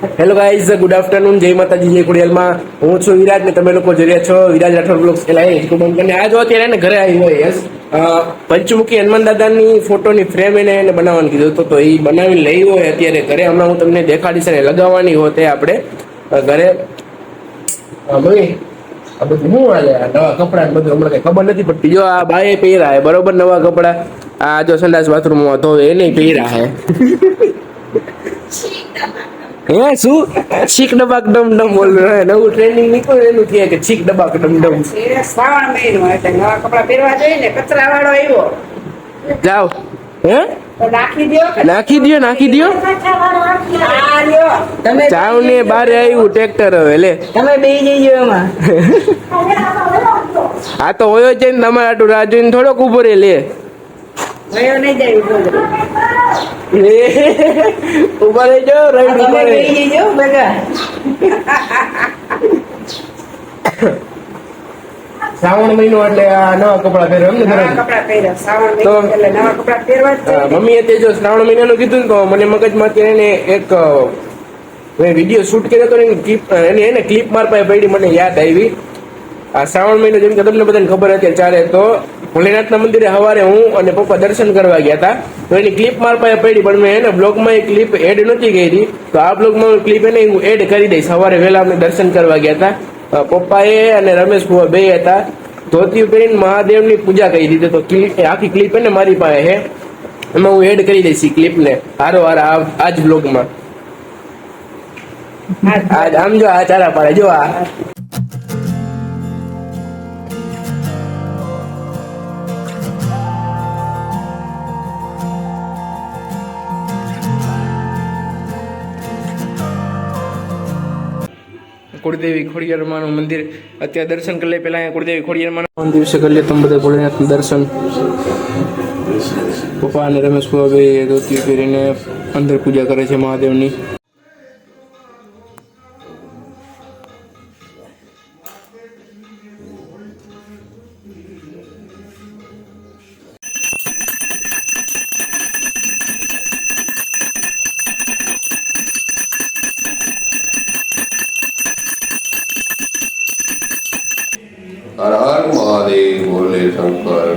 Hello guys, good afternoon, જય માતાજી, જય ખોડિયાલમાં. હું છું વિરાજ ને તમે લોકો જોઈ રહ્યા છો વિરાજ રાઠોડ બ્લોગ્સ. આ જો અત્યારે એને ઘરે આવી હોય યસ પંચમુખી હનુમાન દાદાની ફોટોની ફ્રેમ એને બનાવવાનું કીધું હતું, તો એ બનાવીને લઈ હોય અત્યારે ઘરે. હમણાં હું તમને દેખાડીશ ને લગાવવાની હોતે આપણે ઘરે. મમ્મી આ બધું શું હાલે? નવા કપડા બધું હમણાં કઈ ખબર નથી પડતી. જો આ બાએ પહેર્યા હે બરોબર નવા કપડા. આ જો સંડાસ બાથરૂમમાં ધોવે એને પહેર્યા હે. હે શું છીક ડબાક ડમ ડમ બોલ નવું ટ્રેનિંગ નીકળ્યું એનું કે છીક ડબાક ડમ ડમ. શ્રાવણ મહિનો એટલે નવા કપડા પહેરવા જોઈએ ને. કચરા વાળો આવ્યો, જાઓ. હે તો નાખી દ્યો કે નાખી દ્યો નાખી દ્યો. આ લ્યો તમે ચાવ ને બારે આવ્યું ટ્રેક્ટર હવે લે. તમે બેહી જઈજો એમાં. આ તો હોયો છે ને તમારા આટલું રાહ જોઈને થોડોક ઉભો રે લે. ગયો નહીં જાય ઉભો રહે. ઉભા રહેજો રાઈડ તમે ઉભા રહે. બેહી જઈજો ભેગા. શ્રાવણ મહિનો એટલે આ નવા કપડા પહેરો એમ ને નવા તરત? કપડા પહેર્યા. શ્રાવણ મહિનો તો- એટલે નવા કપડા પહેરવા જ જોઈએ. મમ્મીએ તે જો શ્રાવણ મહિનાનું કીધું ને તો મને મગજમાંથી એને એક મેં વિડીયો શૂટ કર્યો હતો ને એની ક્લિપ એને ક્લિપ માર પાસે પડી મને યાદ આવી. આ શ્રાવણ મહિનો જેમ કે તમને બધાને ખબર હતી ચાલે તો ભોલેનાથના મંદિરે સવારે હું અને પપ્પા દર્શન કરવા ગયા હતા, તો એની ક્લિપ માર પાસે પડી પણ મેં એને બ્લોગમાં એ ક્લિપ એડ નથી કરી. તો આ બ્લોગમાં ક્લિપ એને હું એડ કરી દઈશ. સવારે વહેલા અમે દર્શન કરવા ગયા હતા. પપ્પાએ અને રમેશ ભુવા બે હતા, ધોતી પહેરીને મહાદેવની પૂજા કરી દીધી. તો ક્લિપ આખી ક્લિપ એને મારી પાસે છે, એમાં હું એડ કરી દઈશ ક્લિપને હારો હાર આ જ બ્લોગમાં. આજ આમ જો આ ચારા પાડે જો આ કુળદેવી ખોડિયારમાંનું મંદિર અત્યારે દર્શન કરી લે. પેલા અહીંયા કુળદેવી ખોડિયારમાંના દિવસે કરી લે તમે બધા ભોલેનાથનું દર્શન. પપ્પા અને રમેશ ભાઈ ધોતી પહેરીને અંદર પૂજા કરે છે મહાદેવની. हर हर महादेव भोले शंकर।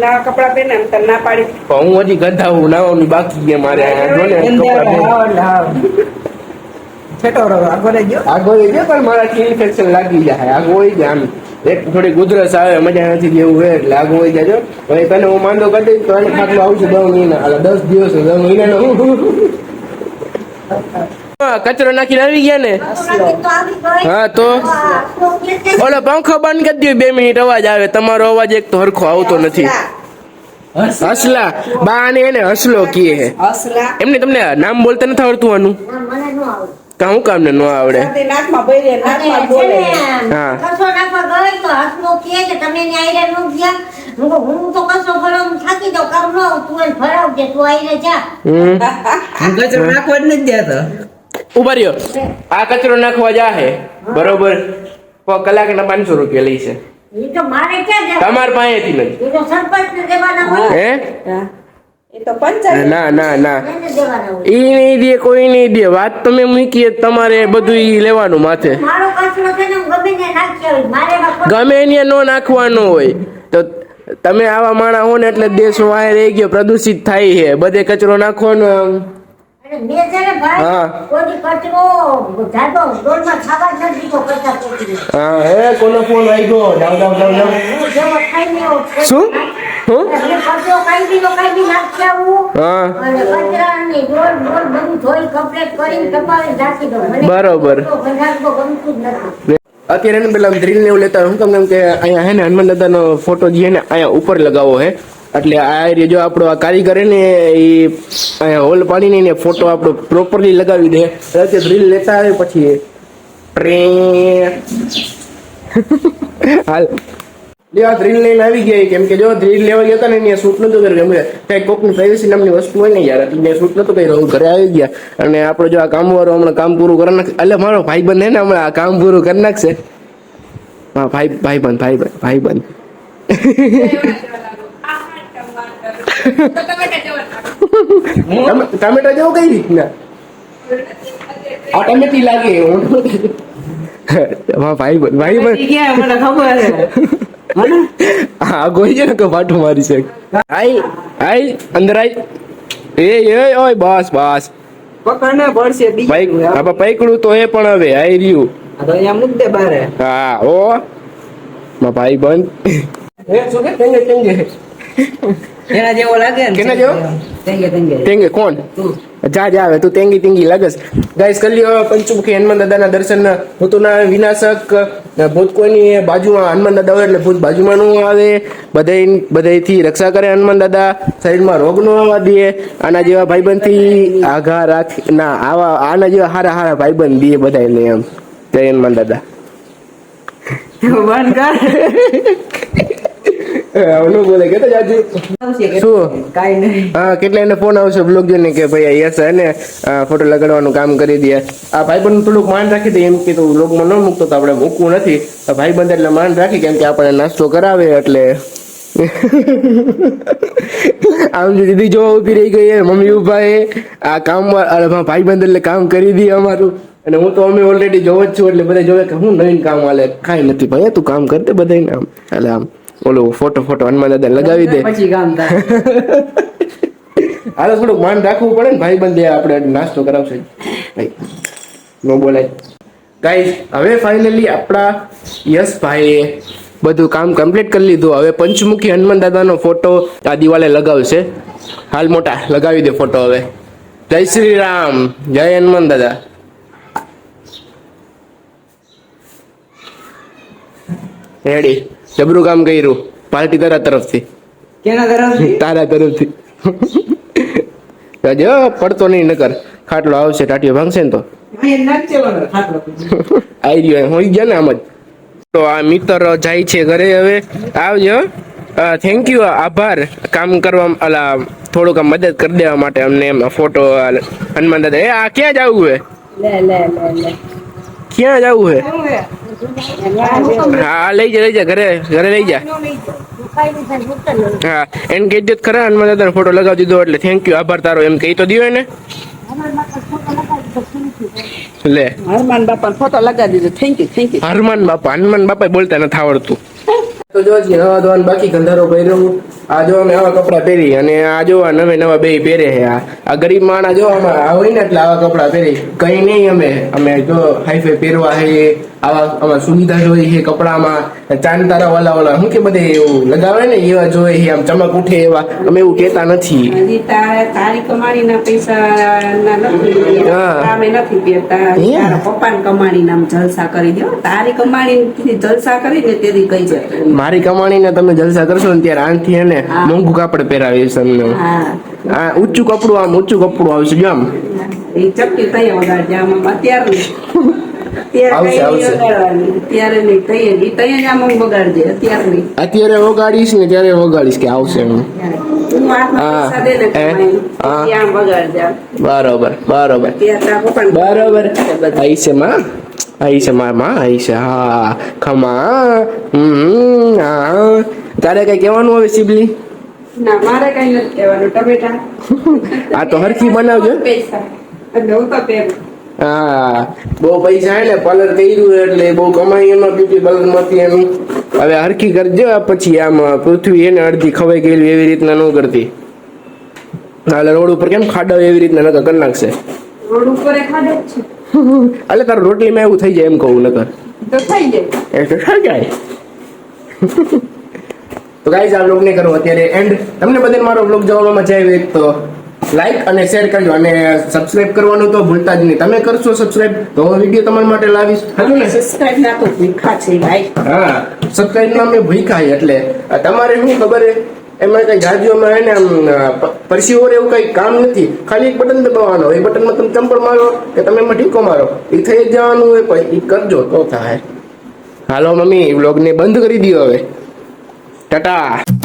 નવા કપડા પહેરે એમ તને ના પાડી. પણ હું હજી ગધા હું નાવાનું બાકી છે મારે. આ જો ને કપડાં પહેરી. છેટો આગો રહેજો. આગો હોય છે પણ મારાથી ઇન્ફેક્શન લાગી જાય. આગો હોય જાય આમ એક થોડી ગુદરસ આવે મજા નથી જેવું હોય એટલે આગો હોય જાય. હવે તને હું માંદો કરી દઈશ તો એને ખાટલો આવશે 10 મહિના, એટલે 10 દિવસ 10 મહિનાનો. કચરો નાખીને આવી ગયા ને? હા તો ઓલો પંખો બંધ કરી દો, 2 મિનિટ અવાજ આવે. તમારો અવાજ એક તો હરખો આવતો નથી. હસલા બા ને એને હસલો કીએ હે અસલા એમને. તમને નામ બોલતા નથી આવડતું આનું? કામ કામ ને ન આવડે? સાથે નાકમાં ભરીએ, નાકમાં બોલે. હા. કસો નાખવા ગઈ તો હાથનો કહે કે તમે ને આયરે નો ગયા. હું તો કસો ભરવાનું થાકી જાઉં, કામ ન આવું, તું એને ભરાવજે, તું આયરે જા. કચરો નાખવા જ નથી દેતો. ઉભા રહ્યો. આ કચરો નાખવા જાહે બરોબર, કલાકના 500 રૂપિયા લે છે. એ તો મારે ક્યાં જાય? તમાર પાસેથી નથી. એ તો સરપંચ ને દેવાના હોય. હે હા. એ તો પંચાયત. ના ના ના, એને દેવાના હોય. ઈ નહીં દે, કોઈ નહીં દે. વાત તમે મૂકીએ તમારે બધું ઈ લેવાનું માથે. મારો કચરો છે ને હું ગમે ત્યાં નાખી આવી. મારે એમાં કોઈ- ગમે એને નો નાખવાનો હોય તો તમે આવા માણા હો ને એટલે દેશ વાય રહી ગયો, પ્રદૂષિત થાય છે. બધે કચરો નાખવાનો. અને મેં છે ને ભાઈ હા. કોઈ કચરો જાતો ડોલમાં ખાવા જ નથી દીધો કરતા કોટી. હા કોનો ફોન આવી ગયો જાવ હું જેવો ખાઈને એવો કોઈ શું? હું? એટલે કચરો કાઢી નાખી આવું. હા અને કચરાની ડોલ બધું ધોઈ કમ્પ્લીટ કરીને ટપાવી રાખી દઉં. મને બરોબર. તો બનાવતો ગમતું જ નથી. અત્યારે એને પેલા ડ્રીલ ને એવું લેતા હોય. હું તમને એમ કે અહીંયા હે ને હનુમાન દાદાનો ફોટો જે છે ને અહીંયા ઉપર લગાવો હે એટલે આ એરિયા જો આપણો આ કારીગર હે ને એ અહીંયા હોલ પાડીને એને ફોટો આપણો પ્રોપરલી લગાવી દે. અત્યારે ડ્રીલ લેતા આવે પછી હાલ લે આ ડ્રીલ લઈને આવી ગયા કેમ કે જો ડ્રીલ લેવા ગયા હતા ને એને શૂટ નતું કર્યું કેમ કે કઈ કોકની પ્રાઇવસી નામની વસ્તુ હોય ને યાર એટલે શૂટ નતું કર્યું. ઘરે આવી ગયા અને આપણો જો આ કામવાળો હમણાં કામ પૂરું કરી નાખશે. એટલે મારો ભાઈબંધ હે ને હમણાં આ કામ પૂરું કરી નાખશે. હા ભાઈબંધ ટામેટા જેવો કઈ રીતના આ ટામેટી લાગે ભાઈબંધ હા ગોઈ છે ને કે પાટું મારી છે. આઈ અંદર આઈ એ ઓય બસ પકડને પડશે બીજું. ભાઈ આપણે પૈકડું તો એ પણ હવે આઈ રહ્યું. આ તો અહીંયા મૂક દે બારે. હા ઓ માં ભાઈબંધ એ શું કે તેંગે એના જેવો લાગે ને. કેના જેવો? તેંગે કોણ જા આવે તું તેંગી લાગસ. ગાઈસ કરી લ્યો પંચમુખી હનુમાન દાદાના દર્શન. ભૂતોના વિનાશક ભૂત કોઈની બાજુમાં હનુમાન દાદા હોય એટલે ભૂત બાજુમાં નું આવે. બધાથી રક્ષા કરે હનુમાન દાદા. શરીરમાં રોગ નો આવવા દે. આના જેવા ભાઈબંધ થી આઘા રાખ ના આના જેવા હારા ભાઈબંધ દે બધા ને એમ. જય હનુમાન દાદા. બંધ ઓલું બોલે કે તો જાજુ કર. શું કાઈ નહીં. હા કેટલા એને ફોન આવશે બ્લોગ જોઈને કે ભાઈ યસ હે ને ફોટો લગાડવાનું કામ કરી દે. આ ભાઈબંધ થોડુંક માન રાખી દે એમ કે તું બ્લોગમાં ન મૂકતો તો આપણે મૂકવું નથી. ભાઈબંધ એટલે માન રાખી કેમ કે આપણે નાસ્તો કરાવે એટલે આમ જો દીદી જોવા ઉભી રહી ગઈ મમ્મી ઉભા હે આ કામ ભાઈબંધ એટલે કામ કરી દે અમારું. અને હું તો અમે ઓલરેડી જોવો જ છું એટલે બધા જોવે કે હું નવીન કામ હાલે કાંઈ નથી ભાઈ તું કામ કરતે બધાને આમ એટલે આમ ઓલું ફોટો હનુમાન દાદા લગાવી દે પછી કામ થાય. હાલ થોડુંક માન રાખવું પડે ને ભાઈબંધ આપણે નાસ્તો કરાવશે ભાઈ નો બોલાય. ગાઈસ હવે ફાઇનલી આપણા યશભાઈએ બધું કામ કમ્પ્લીટ કરી લીધું. હવે પંચમુખી હનુમાન દાદાનો ફોટો આ દિવાલે લગાવશે. હાલ મોટા લગાવી દે ફોટો હવે. જય શ્રી રામ જય હનુમાન દાદા. રેડી જબરું કામ કર્યું. પાર્ટી તારા તરફથી. કેના તરફથી? તારા તરફથી. જો પડતો નહીં નકર ખાટલો આવશે ટાટીઓ ભાંગશે ને તો અહીંયા નાખજે વગર ખાટલો. આવી રહ્યો હોઈ ગયા ને આમ જ. તો આ મિત્ર જાય છે ઘરે હવે. આવજો. થેન્ક યુ આભાર કામ કરવા અલા થોડુંક આમ મદદ કરી દેવા માટે અમને એમ ફોટો હનુમાન દાદા. એ આ ક્યાં જવું હે? લે. ક્યાં જવું હે? હા લઈ જા ઘરે લઈ જા. હા એને કહી દો ખરા હનુમાન દાદાનો ફોટો લગાવી દીધો એટલે થેન્ક યુ આભાર તારો એમ કહી તો દિયો ને. લે હનુમાન બાપા ફોટો લગાવી દીધો. Thank you. હનુમાન બાપા બોલતા નથી આવડતું. તો જો નવા ધોવાનું બાકી ગંધારો પહેર્યો. આ જો અમે આવા કપડા પહેરી અને આ જો નવા બે પહેરે છે. આ ગરીબ માણસ જો આ હોય ને એટલે આવા કપડા પહેરી કઈ નહીં. અમે જો હાઈફાઈ પહેરવા છે આવા આમાં સુવિધા જોઈએ છે કપડામાં. ચાંદ તારા વાલા શું કે બધે એવું લગાવે ને એવા જોઈએ છે આમ ચમક ઉઠે એવા. અમે એવું કહેતા નથી. હજી તારી કમાણીના પૈસા નથી પહેરતા. તારા પપ્પાની કમાણીના આમ જલસા કરી દો. તારી કમાણી જલસા કરી ને તેથી કઈ જાય. મારી કમાણીને તમે જલસા કરશો ને ત્યારે આનથી એને મોંઘું કાપડ પહેરાવીશ તમને. આ ઊંચું કપડું આવશે જો આમ. એ ચપટી તૈયાર વગાડજે આમ અત્યારે અત્યારે વગાડીશ ને ત્યારે વગાડીશ કે આવશે એમ. બરોબર આઈશે હા ખમા. તારે કઈ કેવાનું હવે સિબલી? ના મારે કઈ નથી કહેવાનું. ટમેટા આ તો હરખી બનાવજો. પૈસા એટલે હું તો પહેરું. હા બહુ પૈસા હે ને પાર્લર કર્યું એટલે બહુ કમાઈ એમાં બ્યુટી પાર્લર માંથી એમ. હવે હરખી કરજો પછી આમ પૃથ્વી એને અડધી ખવાઈ ગયેલી એવી રીતના ન કરતી. હાલે રોડ ઉપર કેમ ખાડા હોય એવી રીતના નકર કરી નાખશે. રોડ ઉપર ખાડે જ છે એટલે તારું રોટલીમાં એવું થઈ જાય એમ કહું નકર. તો થઈ જાય. એ તો થઈ જાય. તો ગાઈઝ આ વ્લોગ ને કરો અત્યારે એન્ડ. તમને બધાને મારો વ્લોગ જોવામાં મજા આવી તો લાઈક અને શેર કરજો અને સબસ્ક્રાઇબ કરવાનું તો ભૂલતા જ નહીં. તમે કરશો સબસ્ક્રાઇબ તો વિડીયો તમારા માટે લાવીશ. હાલું ને? સબસ્ક્રાઇબ ના તો ભૂખા છે ભાઈ. હા, સબસ્ક્રાઇબ ના અમે ભૂખ્યા એટલે તમારે શું ખબર છે એમાં કઈ જાજુમાં હે ને આમ પરસીઓર એવું કઈ કામ નથી. ખાલી એક બટન દબાવવાનો, એ બટનમાં તમે ચંપલ મારો કે તમે એમાં ટીકો મારો, એ થઈ જ જવાનું હોય. પણ એ કરજો તો થાય. હાલો મમ્મી વ્લોગ ને બંધ કરી દો હવે. ટાટા.